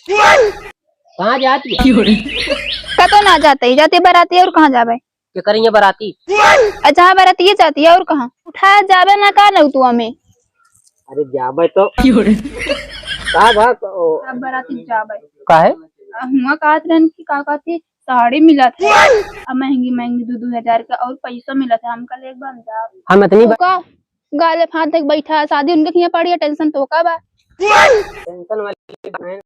कहाँ जाती है? कतो ना जाते ही जाते बाराती और कहाँ जावे? क्या करेंगे बाराती? अच्छा बाराती ये जाती है और कहाँ उठा जावे ना का लग तू हमें? अरे जाबे तो का अब बाराती जावे का है? हुआ कहत रहन की का कहती साड़ी मिला था अब महंगी महंगी 2-2 हजार का और पैसा मिला था हम कल एक बार जा हम इतनी तो का गाले फाड़ तक बैठा शादी उनके किया पड़ी है टेंशन तो का बा टेंशन वाली बहन।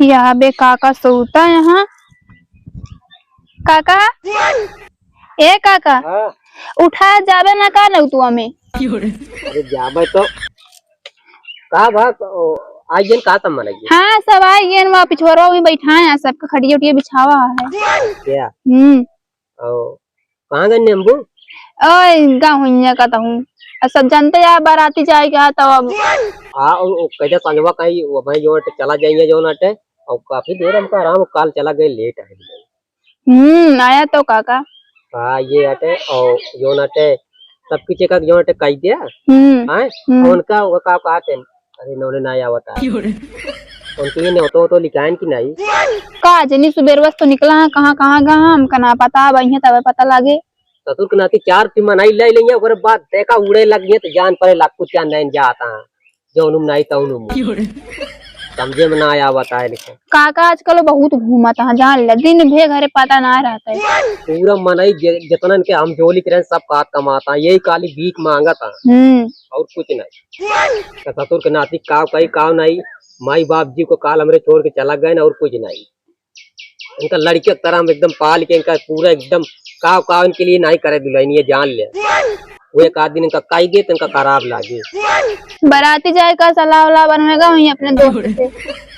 या बे काका सोता यहाँ काका ए काका हाँ। उठा जावे ना का लग तू हमें? अरे जाबे तो का आज दिन का तम मनाइए? हाँ सब आए ये वहाँ पिछवाड़ा में बैठा है सबका खड़िया उठिया बिछावा है क्या हम्म कहाँ गए नींबू? ओए गाँव हुइया का हूँ सब जानते हैं बाराती जाए क्या तो अब हाँ कहते संजवा कहीं वही जो चला जाएंगे जो नटे और काफी देर हमका आराम काल चला गए लेट है। आया तो काका हाँ ये हटे और जो नटे सबकी चेक जो नटे कह दिया हाँ उनका वो का कहते अरे नौने ना आवता उनके ने तो लिखाएं कि नहीं का जनी सुबेर वस्त तो निकला है कहाँ कहाँ गया हमका ना पता अब अहिया तब पता लागे ससुर के नाती 4 टीम नहीं ले लेंगे ओकरे बाद देखा उड़े लगी तो जान पड़े लाख कुछ क्या नहीं जाता है जो उनुम नहीं तो उनुम समझे में ना आया बताए लिखे काका आजकल बहुत घूमता है जान ले दिन भे घरे पता ना रहता है पूरा मनई जितनन के हम जोली करे सब काट कमाता यही काली भीख मांगा था और कुछ नहीं तो ससुर के नाती काव कई काव नहीं माई बाप जी को काल हमरे छोड़ के चला गए ना और कुछ नहीं इनका लड़के तरह हम एकदम पाल के इनका पूरा एकदम काव काव इनके लिए नहीं करे दुल्हन ये जान ले वो एक आध दिन इनका काई गए तो इनका खराब लागे बाराती जाए का सलाह वला बनवेगा वहीं अपने दोस्त से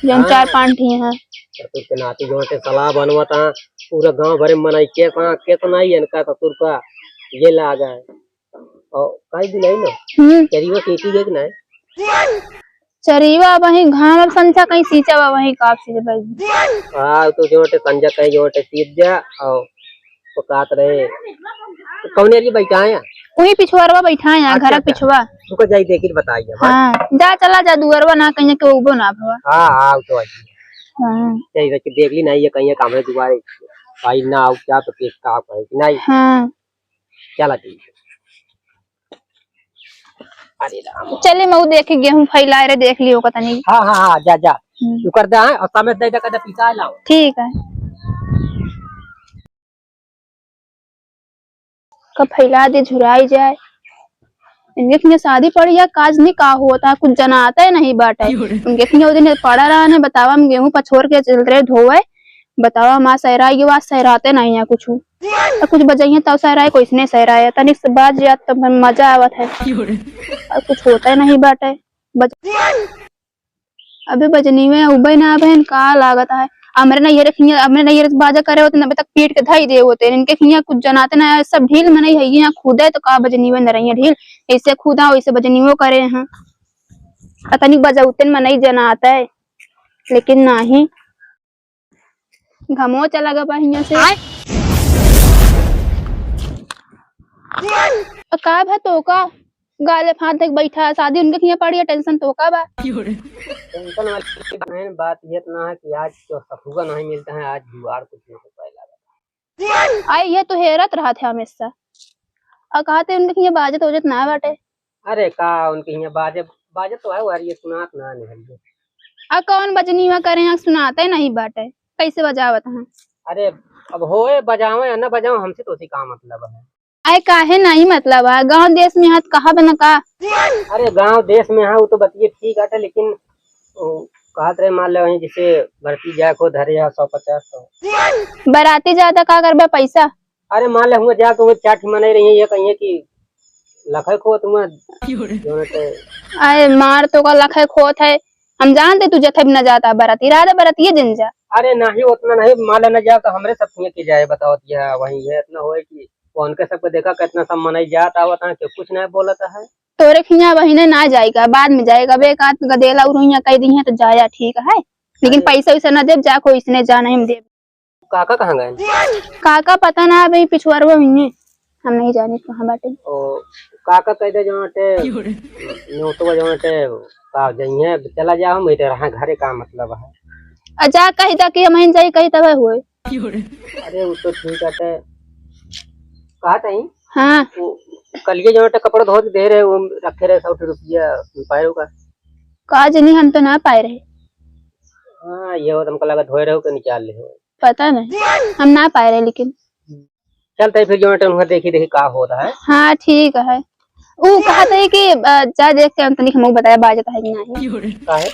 जो 4-5 ही हैं ससुर के नाती जो है सलाह बनवाता पूरा गांव भरे में मनाई के तो नहीं इनका ससुर का ये लागा है और काई दुल्हन ना चरियो सीटी गए ना चरीवा वहीं घाम संचा कहीं सींचा वहीं काप से हाँ तो जो संजा कहीं जो सीट जा और पकात रहे कौन एरिया बैठा है वहीं पिछुआरवा बैठा है यहाँ घर पिछुआ तुमको जाई देखी बताइए हाँ जा चला जा दुअरवा ना कहीं के उबो ना भवा हाँ हाँ तो आई जाई देख ली नहीं है कहीं काम है दोबारा भाई ना आउ क्या तो केस का है नहीं हाँ चला ठीक अरे राम चले मैं देखे गेहूं फैलाए रे देख लियो कतनी हाँ हाँ हाँ जा जा तू कर दे और समय दे दे पिसा लाओ ठीक है कब फैला दे झुराई जाए इनके शादी पड़ी या काज नहीं का होता है कुछ जना आता है नहीं बाटा है उनके वो दिन पड़ा रहा है बतावा हम गेहूं पछोर के चल रहे धोए बतावा माँ सहरा ये बात सहराते नहीं है कुछ तो कुछ बजाइए तब सहराए कोई इसने सहराया तनिक से बात जात तब मजा आवत है और कुछ होता है नहीं बाटे अभी बजनी में उबे ना बहन का लागत है हमरे नहीं ये बाजा करे होते अभी तक पीट के धाई दे होते इनके खिया कुछ जनाते ना सब ढील में नहीं है यहाँ खुदे तो का बजनी में नहीं ढील ऐसे खुदा वैसे बजनी वो करे हैं तनिक बजा उतन में नहीं जना आता है लेकिन नहीं घमो चला गया यहाँ से का है तो का गाले फाड़ तक बैठा शादी उनके किया पड़ी है टेंशन तो का बा टेंशन वाली बहन बात ये इतना है कि आज तो सफुगा नहीं मिलता है आज जुआर कुछ नहीं पहला आई ये तो हैरत रहा था हमेशा और कहते उनके किया बाजत वजत ना बाटे अरे का उनके यहाँ बाजे बाजे तो है यार ये सुनात ना नहीं आ कौन बजनी में करे यहाँ सुनाते नहीं बाटे कैसे बजावत हैं अरे अब होए बजावे या ना बजावे हमसे तो उसी का मतलब है आए काहे नहीं मतलब है गांव देश में हाथ कहा बना का अरे गांव देश में है वो तो बतिए ठीक है लेकिन कहत रहे मान लो जैसे भर्ती जाए को धरे 150 बाराती जाता का करबे पैसा अरे मान ले हुआ जा तो चाट मनाई रही है ये कहिए कि लखे खो तुम आए मार तो का लखे खोत है हम जानते तू जथे भी न जाता बाराती रात बाराती जन जा अरे नहीं उतना नहीं मान न जा तो हमरे सब की जाए बताओ वही है इतना हो कि उनके सबको देखा कितना सब मनाई जाता होता कि कुछ नहीं बोलता है तोरे खिया बहिने ना जाएगा बाद में जाएगा बेकार गदेला उरुइया कह दी है तो जाया ठीक है लेकिन पैसा वैसा न दे जा को इसने जाना हम दे काका कहाँ गए काका पता ना भाई पिछुआरवा हुई हम नहीं जाने कहाँ बाटे काका कह दे जो नोटवा जो का जाइए चला जाओ मेरे रहा घरे का मतलब है। अच्छा कही था कि हम जाई कही तब हुए। अरे वो तो ठीक है कहा था ही हाँ वो कल के जो कपड़ा धो के दे रहे वो रखे रहे 100 रुपया पायो का। काज नहीं हम तो ना पाए रहे। हाँ ये हो तुमको लगा धोए रहे हो कि निकाल ले हो। पता नहीं हम ना पाए रहे लेकिन। चलते फिर जो उन्हें देखी देखी का हो रहा है। हाँ ठीक है। वो कहा था कि जा देख के तनिक हमको बताया बाजत है कि नहीं। का है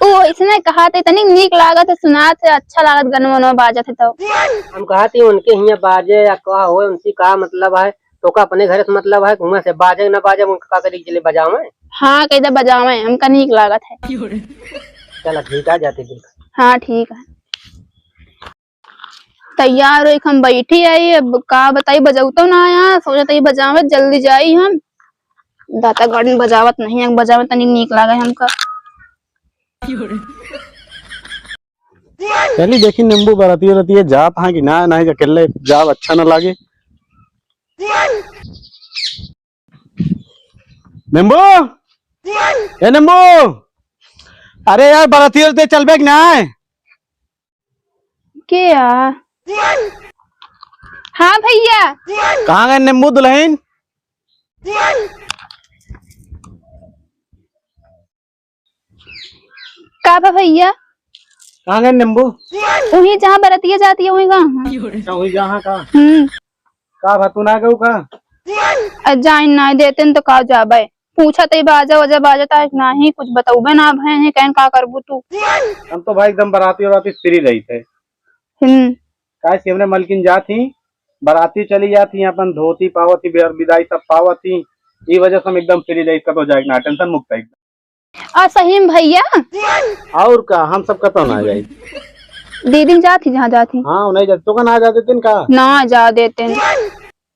वो इसने कहा था तनिक नीक लागत है सुना थे अच्छा लागत गन वनो बाजत है तो। हम कहा थी उनके यहाँ बाजे या का हो उनकी का मतलब है तो का अपने घर से मतलब है घूमे से बाजे न बाजे उनका का करी चले बजावे। हाँ कही बजावे हमका नीक लागत है। चला ठीक है जाते देख। हाँ ठीक है तैयार हो हम बैठी आई अब का बताई बजाऊ तो ना आया सोचा था बजावे जल्दी जाई हम दाता गार्डन बजावत नहीं है बजावे तनिक नीक लागे हमका। पहले देखी नींबू बरती रहती है जात हाँ कि ना नहीं अकेले जाब अच्छा ना लागे। नींबू ए नींबू अरे यार बरती रहते चल बेग ना क्या हाँ भैया कहाँ गए नींबू दुल्हन। का बा भैया कहाँ गए नींबू वही जहाँ बरतिया जाती है वही कहाँ। क्या हुई जहाँ का हम्म का भतू ना गऊ का जाइन ना देते न तो का जाबे पूछा तो बाजा वजा बाजता है नहीं कुछ बताऊबे ना भैया कहन का करबू तू। हम तो भाई एकदम बराती और फ्री रही थे काय से हमने मलकिन जाती बराती चली जाती अपन धोती पावती विदाई सब पावती ये वजह से हम एकदम फ्री रही कतो जाए ना टेंशन मुक्त है और सही में भैया और का हम सब कतो ना जाए दीदी जाती जहाँ जाती हाँ नहीं जाते तो का ना जाते दिन का ना जा देते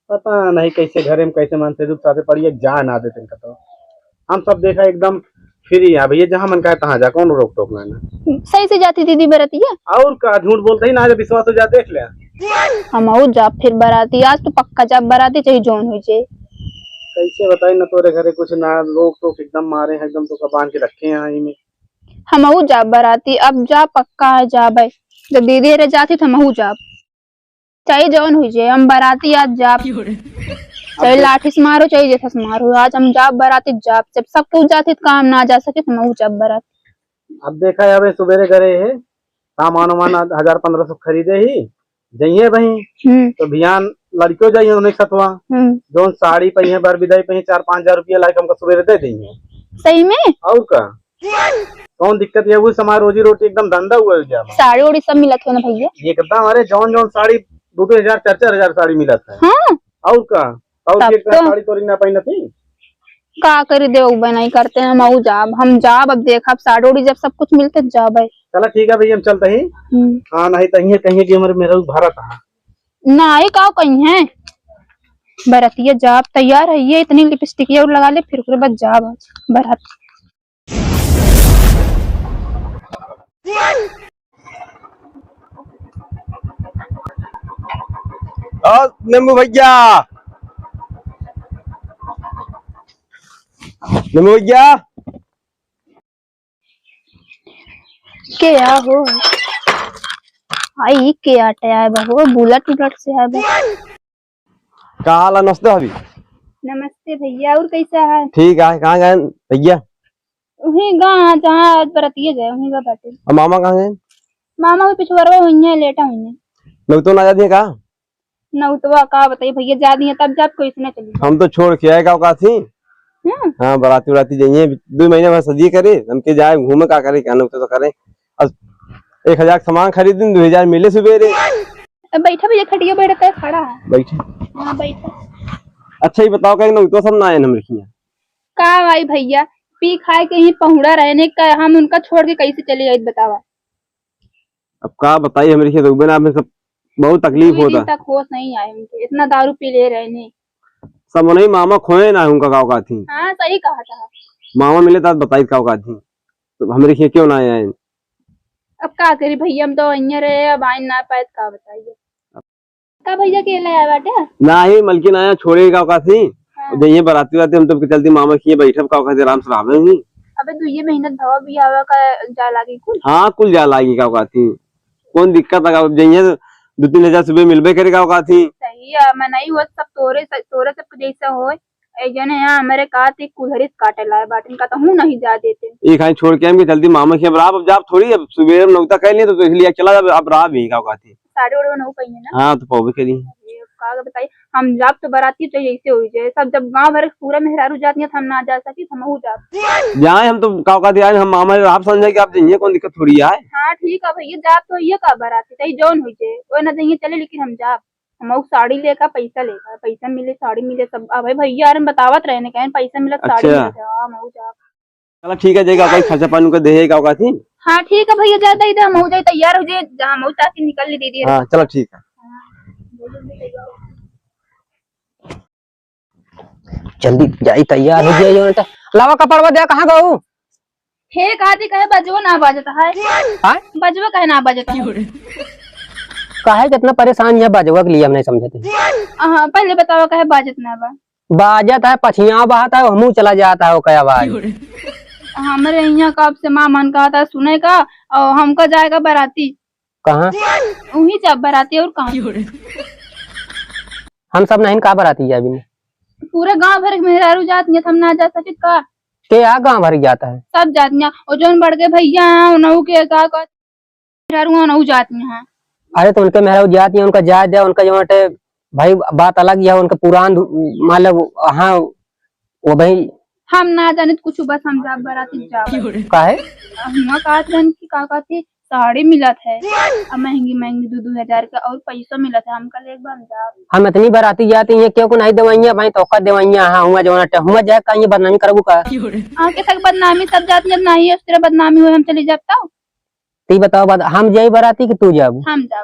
पता नहीं कैसे घरे में कैसे मन से दुख साथे पड़िए जा ना देते कतो हम सब देखा एकदम फ्री है भैया जहाँ मन का तहाँ जा कौन रोक टोक ना सही से जाती दीदी बरतिया और का झूठ बोलते ही ना विश्वास हो जा देख ले हम जा फिर बराती आज तो पक्का जब बराती चाहिए जोन हुई जाए। कैसे बताई ना तोरे घरे कुछ ना लोग तो एकदम मारे हैं एकदम तो कबान के रखे हैं यहाँ में हम जा बराती अब जा पक्का है जा भाई जब दीदी रे जाती तो हम जा चाहे जौन हुई जाए हम बराती आज जा चाहे लाठी से मारो चाहे जैसा से मारो आज हम जा बराती जा जब सब कुछ जाती तो काम ना जा सके तो हम जा बराती। अब देखा है अबे सुबेरे गए है सामान वामान 1000-1500 खरीदे ही जाइए भाई तो भियान लड़कियों जाइए उन्हें सतवा जो साड़ी पहिए बर विदाई पहिए 4-5 हजार रुपया लाइक हमको सुबेरे दे देंगे सही में और का कौन दिक्कत है वो हमारी रोजी रोटी एकदम धंधा हुआ है साड़ी उड़ी सब मिलत है ना भैया एकदम अरे जौन जौन साड़ी 2-2 हजार 4-4 हजार साड़ी मिलत है हाँ? और का और एक तो साड़ी तो ना पाई थी का कर दे नहीं करते हैं हम जाब अब देखा साड़ी उड़ी जब सब कुछ मिलते जा भाई। चला ठीक है भैया हम चलते ही हाँ नहीं तो कहीं कि हमारे मेरा भारत है ना ही का कहीं है बरतिया जाब तैयार है ये इतनी लिपस्टिक और लगा ले फिर उसके बाद जाब बरात। नींबू भैया नींबू भैया क्या हो आई के आटे आए बहू बुलेट उलट से आए बहू। का हाल है नमस्ते भाभी। नमस्ते भैया और कैसा है। ठीक है कहाँ गए भैया वही गाँव जहाँ बरतिया जाए वही का बाटे। और मामा कहाँ गए मामा भी पिछुआ हुई है लेटा हुई है लोग तो ना जाती है का नौतवा का बताइए भैया जा दी है तब जात कोई से ना चली हम तो छोड़ के आए का थी हाँ बराती उराती जाइए 2 महीने में सदी करे हमके जाए घूमे का करे क्या तो करें अब 1000 सामान खरीद 2000 मिले सुबेरे बैठा भैया खटिया बैठता है खड़ा है बैठे हाँ बैठा। अच्छा ही बताओ कहीं तो सब ना आए हम रखिए का भाई भैया पी खाए के ही पहुड़ा रहने का हम उनका छोड़ के कैसे चले जाए बतावा। अब का बताइए हम रखिए तो बिना में सब बहुत तकलीफ होता तक होश नहीं आए उनके इतना दारू पी ले रहे सब नहीं मामा खोए ना उनका गाँव का थी। हाँ सही कहा था मामा मिले तो बताई गाँव का थी तो हम रखिए क्यों ना आए अब का करी भैया हम तो अहिया रहे अब आइन ना पाए का बताइए का भैया के लाया बाटे ना ही मलकिन आया छोड़े गाँव का थी जाइए बराती वाती हम तो चलती मामा की बैठब गाँव का आराम से रहे ही अबे तू ये मेहनत भवा भी आवा का जा लागी कुल। हाँ कुल जा लागी का थी कौन दिक्कत है जाइए 2-3 हजार सुबह मिलबे करेगा का थी। सही है मैं नहीं वो सब तोरे सब जैसा हो जने यहाँ हमारे का थे कुल्हरिस काटे लाए बाटन का तो हूँ नहीं जा देते एक हाई छोड़ के हम जल्दी मामा के अब रात अब जाप थोड़ी अब सुबह नौता कह लिए तो इसलिए चला अब रात भी का थी साढ़े ओढ़े नौ कही है ना। हाँ तो पौवे करी का बताइए हम जाप तो बराती तो ऐसे हो जाए सब जब गांव भर पूरा मेहरारू जाती है तो हम ना जा सकी हम हो जा जाए हम तो का दिया हम मामा आप समझे कि आप जाइए कौन दिक्कत थोड़ी है। हाँ ठीक है भैया जाप तो ये का बराती सही जौन हो जाए वो ना जाइए चले लेकिन हम जाप हम साड़ी लेकर पैसा मिले साड़ी मिले सब अब भैया यार बतावत रहे कहें पैसा मिला साड़ी मिले हम हो जाप। चलो ठीक है जगह कोई खर्चा पानी को देगा का थी। हाँ ठीक है भैया जाता ही हम हो जाए तैयार हो जाए जहाँ हम चाहती निकल ली दीदी। हाँ चलो ठीक है जल्दी जाई तैयार हो जाइए लावा कपड़वा दे कहाँ गऊ हे काती कहे बजवा ना बाजता है बजवा कहे ना बाजता है काहे कितना परेशान है बाजवा के लिए हम नहीं समझते। हाँ पहले बताओ कहे बाजत ना बा बाजत है पछिया बहाता है हमू चला जाता है क्या आवाज हमारे यहाँ कब से माँ मन कहा था सुने का और हमका जाएगा बाराती कहाँ वही जब बाराती और कहाँ हम सब नहीं का बराती है अभी पूरे गांव भर के मेहरारू जाती है हम ना जा सके का के आ गाँव भर जाता है सब जाती हैं और जो बढ़ के भैया हैं उन्हों के का मेहरारू उन्हों जाती हैं। अरे तो उनके मेहरारू जाती है उनका जात है उनका जो भाई बात अलग है उनका पुरान मतलब हाँ वो भाई हम ना जाने तो कुछ बस हम जा बाराती जा काहे का थी साड़ी मिलत है और महंगी 2-2 हजार का और पैसा मिलत है हमका ले एक बार जा हम इतनी बाराती जाती है क्यों को नहीं दवाइयाँ भाई तो दवाइयाँ हाँ हुआ जो हुआ जाए कहीं बदनामी करूँ का आगे तक बदनामी सब जाती है नहीं उस तरह बदनामी हुई हम चली जाता हूँ ती बताओ बात हम जाई बाराती कि तू जाबू हम जा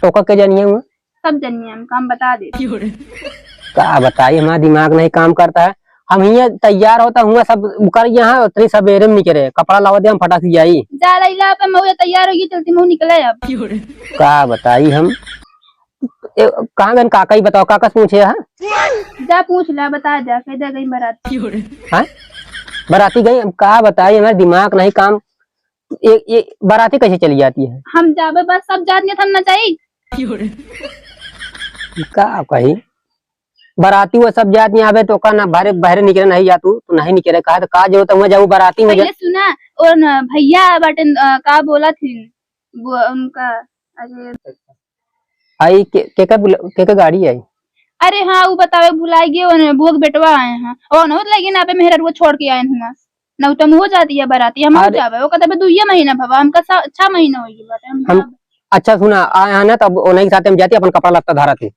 तो के जानिए हुआ सब जनिए हम काम बता दे क्या बताइए हमारा दिमाग नहीं काम करता है हम यहाँ तैयार होता हुआ सब कर यहाँ उतनी सवेरे में निकले कपड़ा लावा दे हम फटाक से जाई जा लैला पे मैं तैयार होगी चलती मैं निकले अब क्या बताइए हम कहाँ गए काका ही बताओ काका से पूछे जा पूछ ला बता जा कैसे गई बाराती बाराती गई कहा बताइए हमारा दिमाग नहीं काम एक बाराती कैसे चली जाती है हम जावे बस सब जाती है थमना चाहिए क्या कही बाराती वो सब जाती आवे तो का ना बाहर निकले नहीं जा तू नहीं निकले कहा तो का जरूरत है जाऊ बाराती में सुना और भैया बटन का बोला थी वो उनका अरे आई के गाड़ी आई अरे हाँ वो बतावे भुलाई गए बुक बेटवा आए हैं और न लगे ना पे मेहर वो छोड़ के आए हुआ न तो हो जाती है बाराती हम हो जावे वो कहते 2 महीना भवा हमका 6 महीना होगी बाटे हम अच्छा सुना आया ना तब उन्हीं के साथ हम जाती अपन कपड़ा लगता धारा थी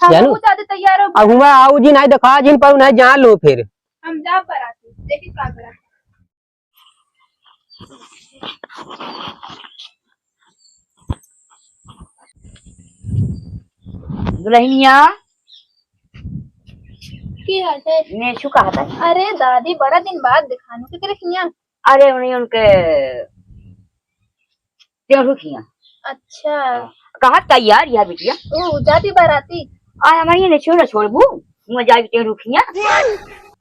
जानू तैयार हो अब हुआ आओ जी नहीं दिखा जिन पर नहीं जान लो फिर हम जा बाराती देखी का करा दुल्हनिया की हाल है नेशु कहा था। अरे दादी बड़ा दिन बाद दिखाने के रखिया अरे उन्हें उनके रुखिया अच्छा कहा तैयार या बिटिया ओ जाती बाराती आ हमारी नेशु न छोड़बू मुझे जाई रुखिया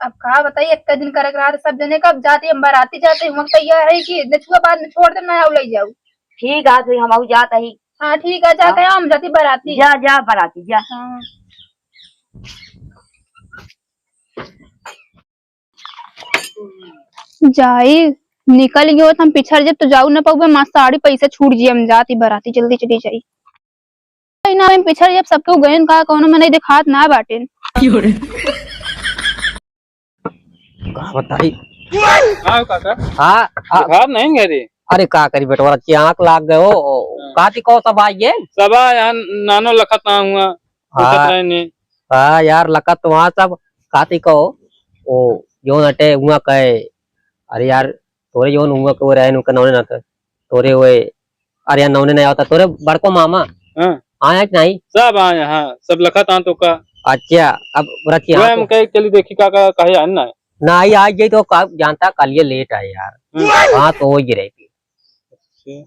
अब कहा बताइए एक दिन कर सब जने कब जाते हम बाराती जाते हम तैयार है कि नेछुआ बाद में छोड़ दे ना ले जाऊ ठीक है तो हम आऊ जाता ही हाँ ठीक है जाते हैं हम जाती बाराती जा जा बाराती जा हाँ। जाई निकल गयो हम पिछड़ जब तो जाऊ ना पाऊ माँ साड़ी पैसा छूट जी हम जाती बाराती जल्दी चली जाई ना हम पिछड़ जब सबके गए कहा कोनो में नहीं दिखात ना बाटे बताई हाँ काका हाँ नहीं घरे अरे का करी बेटवा की आंख लाग गए हो काती को सब आइए सब यहाँ नानो लखत ना हुआ हाँ यार लखत वहाँ सब काती को ओ जो नटे हुआ कहे अरे यार तोरे जो हुआ को रहे नुका नौने ना तोरे वे अरे यार नौने नहीं आता तोरे बड़को मामा आया कि नहीं सब आए हाँ सब लखत आ तो का अच्छा अब रखिए हम कहे चली देखी काका कहे आना ना ही आज गई तो जानता कल ये लेट आए यार हाँ तो हो गिरे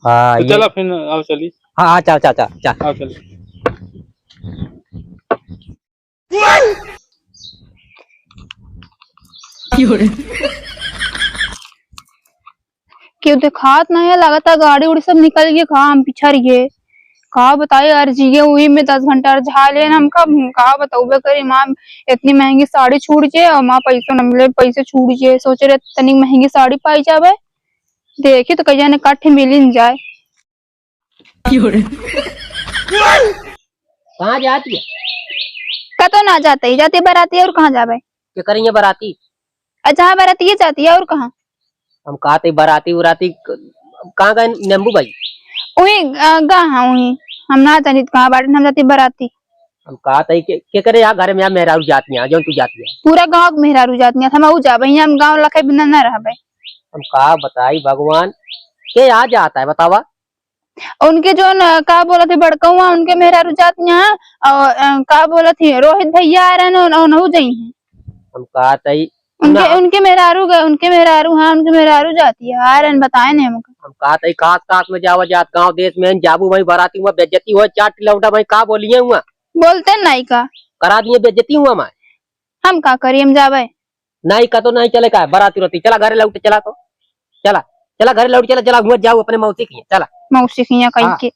हाँ चला फिर आओ चली हाँ चल चल चल चल आओ चली क्यों क्यों दिखात नहीं है, लगता गाड़ी उड़ी सब निकल गए, कहा हम पिछड़िए, कहा बताए यार जिये हुई में 10 घंटा झाले हम कहा बताऊबे करी माँ इतनी महंगी साड़ी छूट जे और माँ पैसा न मिले, पैसे छूट जे, सोचे रहे तनी महंगी साड़ी पाई जावे, देखी तो कहीं कठ मिल न जाए। कहाँ जाती है? कतो ना जाते ही जाती बाराती है, और कहाँ जावे? क्या करेंगे बाराती? जहाँ बाराती ये जाती है और कहाँ? हम कहते बाराती उराती कहाँ गए नींबू भाई? वही गा वही हम ना जानी कहाँ बाटे हम जाती बाराती। हम कहते के करे यहाँ घर में यहाँ मेहरारू जाती है, जो तू जाती है पूरा गाँव मेहरारू जाती है, हम जाबे हम गाँव लखे बिना न रहबे। हम कहा बताई भगवान के यहाँ जाता है बतावा? उनके जो का बोला थे बड़कौआ उनके मेहरारू जाती हैं, और का बोला थी रोहित भैया आ रहे न जाई हैं। हम कहते उनके मेहरारू गए, उनके मेहरारू, हाँ उनके मेहरारू जाती है, आ रहे बताए नहीं हमको। हम कहते कास कास में जावा जात गाँव देश में जाबू भाई बाराती हुआ बेज्जती हुआ 4 किलोमीटर भाई का बोलिए हुआ बोलते नहीं का करा दिए बेज्जती हुआ मैं हम का करिए हम जावे नहीं का तो नहीं चले का बाराती रोती चला घरे लौट चला तो चला चला घरे लौट चला चला हुआ जाओ अपने मौसी की चला मौसी की कहीं के